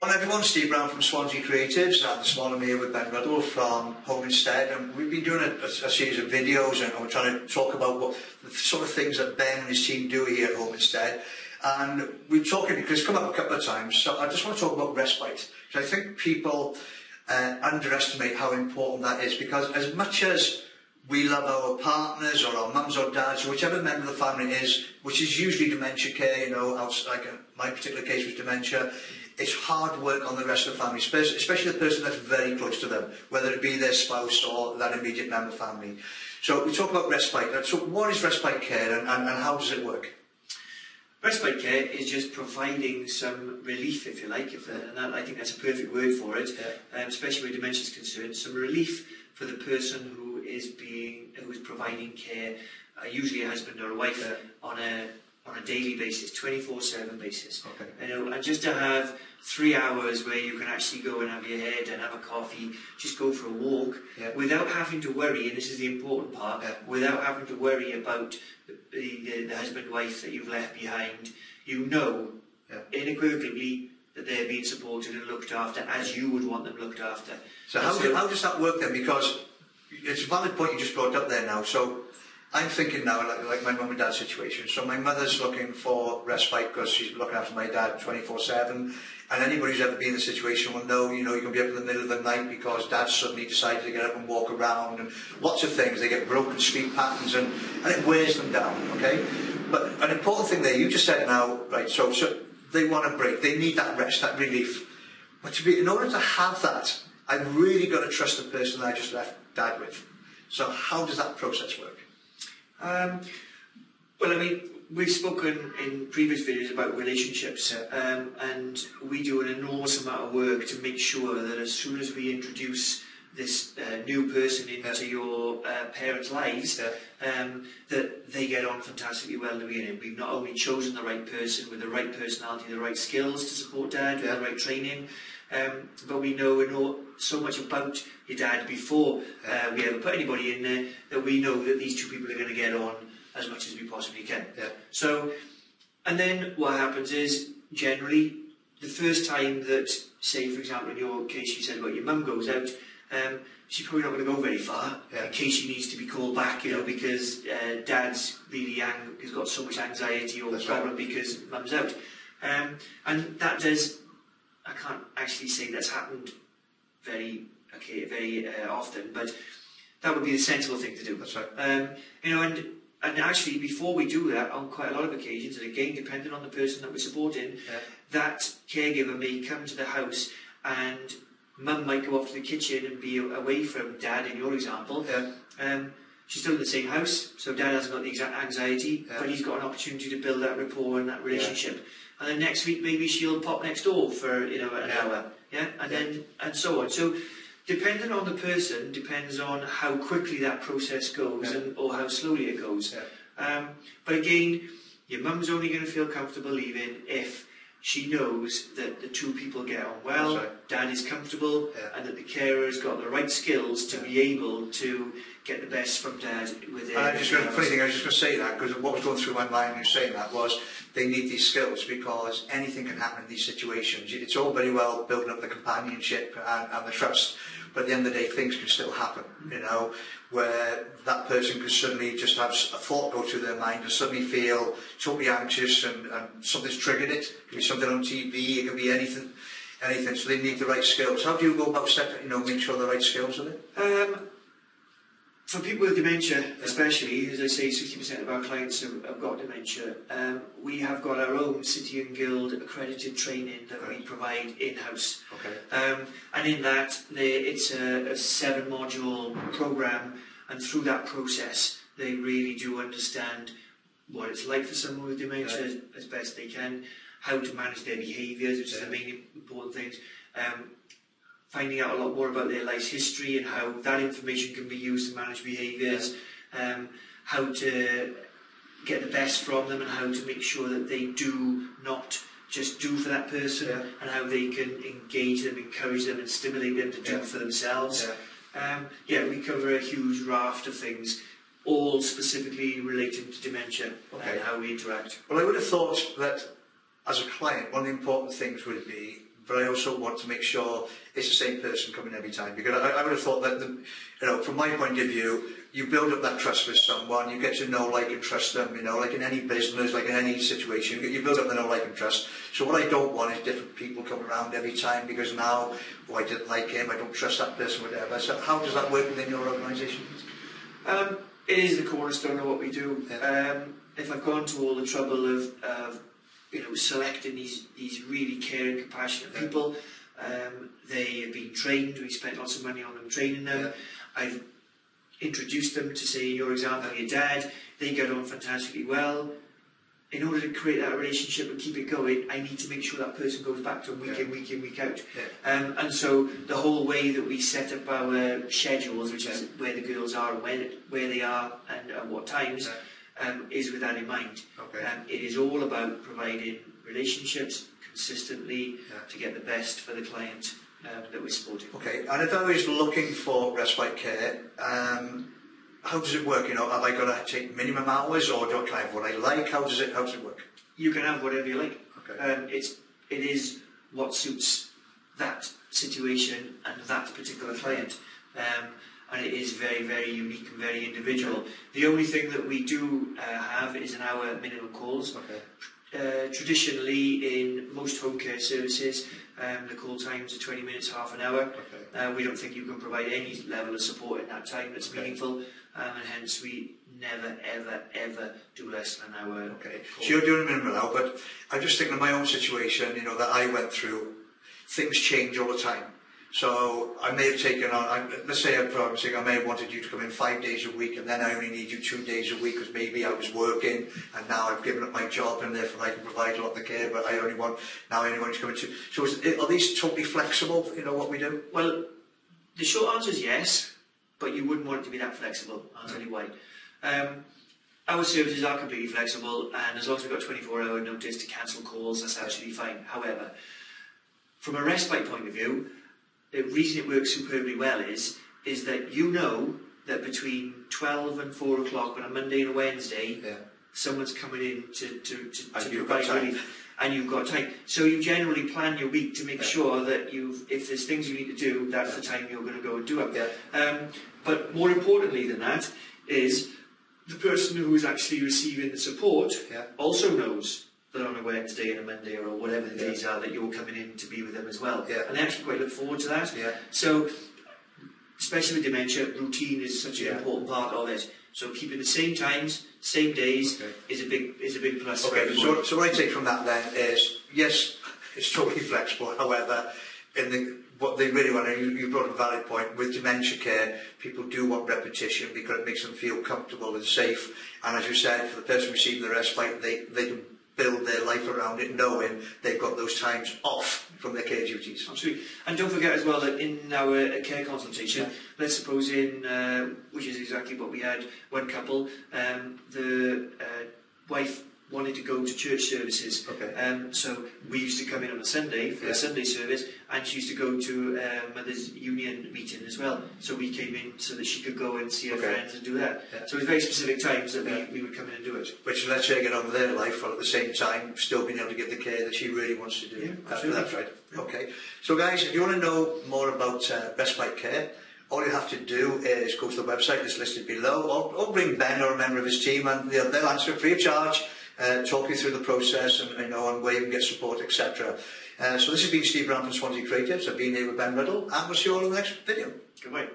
Morning everyone, Steve Brown from Swansea Creatives, and this morning I'm here with Ben Ruddle from Home Instead, and we've been doing a series of videos and we're trying to talk about what the sort of things that Ben and his team do here at Home Instead. And we're talking, because it's come up a couple of times, so I just want to talk about Respite, because I think people underestimate how important that is, because as much as we love our partners or our mums or dads or whichever member of the family it is, which is usually dementia care, you know, like my particular case was dementia, it's hard work on the rest of the family, especially the person that's very close to them, whether it be their spouse or that immediate member of the family. So we talk about Respite. So what is Respite care and how does it work? Respite care is just providing some relief, if you like, and I think that's a perfect word for it, especially where dementia is concerned. Some relief for the person who is providing care, usually a husband or a wife, on a daily basis, 24/7 basis. Okay. You know, and just to have 3 hours where you can actually go and have your head and have a coffee, just go for a walk, without having to worry, and this is the important part, without having to worry about the husband, wife that you've left behind. You know, unequivocally, that they're being supported and looked after as you would want them looked after. So how does that work then? Because it's a valid point you just brought up there now. So I'm thinking now, like my mum and dad's situation. So my mother's looking for respite because she's looking after my dad 24/7. And anybody who's ever been in the situation will know, you know, you can be up in the middle of the night because dad suddenly decided to get up and walk around and lots of things. They get broken sleep patterns and it wears them down, okay? But an important thing there, you just said now, right, so they want a break. They need that rest, that relief. But in order to have that, I've really got to trust the person that I just left dad with. So how does that process work? Well, I mean, we've spoken in previous videos about relationships, and we do an enormous amount of work to make sure that as soon as we introduce this new person into your parents' lives, that they get on fantastically well in the beginning. We've not only chosen the right person with the right personality, the right skills to support dad, with the right training, but we know so much about your dad before we ever put anybody in there, that we know that these two people are going to get on as much as we possibly can. So, and then what happens is, generally, the first time that, say for example in your case you said about your mum goes out, she's probably not going to go very far in case she needs to be called back, you know, because dad's really has got so much anxiety or problem because mum's out. And that does, I can't actually say that's happened very often, but that would be the sensible thing to do. That's right. You know, and actually before we do that, on quite a lot of occasions, and again depending on the person that we're supporting, that caregiver may come to the house and mum might go off to the kitchen and be away from dad in your example. She's still in the same house, so dad hasn't got the exact anxiety, but he's got an opportunity to build that rapport and that relationship. And then next week maybe she'll pop next door for, you know, an hour, and then and so on. So depending on the person, depends on how quickly that process goes or how slowly it goes. But again, your mum's only going to feel comfortable leaving if she knows that the two people get on well, dad is comfortable, and that the carer has got the right skills to be able to get the best from dad with it. Funny thing, I was just going to say that, because what was going through my mind when you were saying that was they need these skills, because anything can happen in these situations. It's all very well building up the companionship and the trust, but at the end of the day things can still happen, you know, where that person could suddenly just have a thought go through their mind and suddenly feel totally anxious and something's triggered it. It could be something on TV, it could be anything, so they need the right skills. How do you go about make sure the right skills are there? For people with dementia, especially, as I say, 60% of our clients have got dementia. We have got our own City and Guild accredited training that we provide in-house. And in that, it's a 7-module program, and through that process, they really do understand what it's like for someone with dementia as best they can, how to manage their behaviours, which is the main important things. Finding out a lot more about their life's history and how that information can be used to manage behaviours, how to get the best from them and how to make sure that they do not just do for that person, and how they can engage them, encourage them and stimulate them to do for themselves. We cover a huge raft of things, all specifically relating to dementia and how we interact. Well, I would have thought that as a client, one of the important things would be but I also want to make sure it's the same person coming every time, because I would have thought that, from my point of view, you build up that trust with someone, you get to know, like, and trust them, like in any business, like in any situation, you build up the know, like, and trust. So what I don't want is different people coming around every time, because now, I didn't like him, I don't trust that person, whatever. So how does that work within your organisation? It is the cornerstone of what we do. Yeah. If I've gone to all the trouble of selecting these really caring, compassionate people, they have been trained, we spent lots of money on them training them. Yeah. I've introduced them to, say, in your example, your dad, they get on fantastically well. In order to create that relationship and keep it going, I need to make sure that person goes back to them week in, week in, week out. Yeah. And so the whole way that we set up our schedules, which is where the girls are, where they are, and at what times, is with that in mind. Okay. It is all about providing relationships consistently to get the best for the client that we're supporting. Okay, and if I was looking for respite care, how does it work? Have I got to take minimum hours, or can I have what I like? How does it work? You can have whatever you like. Okay. It is what suits that situation and that particular client. And it is very, very unique and very individual. The only thing that we do have is an hour minimum calls. Okay. Traditionally, in most home care services, the call times are 20 minutes, half an hour. Okay. We don't think you can provide any level of support in that time that's meaningful, and hence we never, ever, ever do less than an hour. Okay. So you're doing a minimum now, but I'm just thinking of my own situation, that I went through. Things change all the time. So I may have taken on, let's say I may have wanted you to come in 5 days a week, and then I only need you 2 days a week because maybe I was working, and now I've given up my job, and therefore I can provide a lot of the care, but I only want you to come in 2. So are these totally flexible, what we do? Well, the short answer is yes, but you wouldn't want it to be that flexible. I'll tell you why. Our services are completely flexible, and as long as we've got 24-hour notice to cancel calls, that's absolutely fine. However, from a respite point of view, the reason it works superbly well is that that between 12 and 4 o'clock on a Monday and a Wednesday, someone's coming in to provide relief, and you've got time. So you generally plan your week to make sure that if there's things you need to do, that's the time you're going to go and do it. But more importantly than that is the person who is actually receiving the support also knows that on a Wednesday and a Monday or whatever the days are that you're coming in to be with them as well. And they actually quite look forward to that. So, especially with dementia, routine is such an important part of it. So keeping the same times, same days is a big plus. Okay, so what I take from that then is, yes, it's totally flexible. However, what they really want, and you brought a valid point, with dementia care, people do want repetition because it makes them feel comfortable and safe. And as you said, for the person receiving the respite, they can build their life around it, knowing they've got those times off from their care duties. Absolutely. And don't forget as well that in our care consultation, let's suppose which is exactly what we had, one couple, the wife wanted to go to church services. So we used to come in on a Sunday for a Sunday service, and she used to go to Mother's Union meeting as well. So we came in so that she could go and see her friends and do that. So it was very specific times that we would come in and do it. Which lets her get on with their life, while at the same time still being able to get the care that she really wants to do. That's right. Okay. So guys, if you want to know more about respite care, all you have to do is go to the website that's listed below, or bring Ben or a member of his team, and they'll answer it free of charge. Talk you through the process and where you can get support, etc. So this has been Steve Brown from Swansea Creatives. I've been here with Ben Riddle, and we'll see you all in the next video. Goodbye.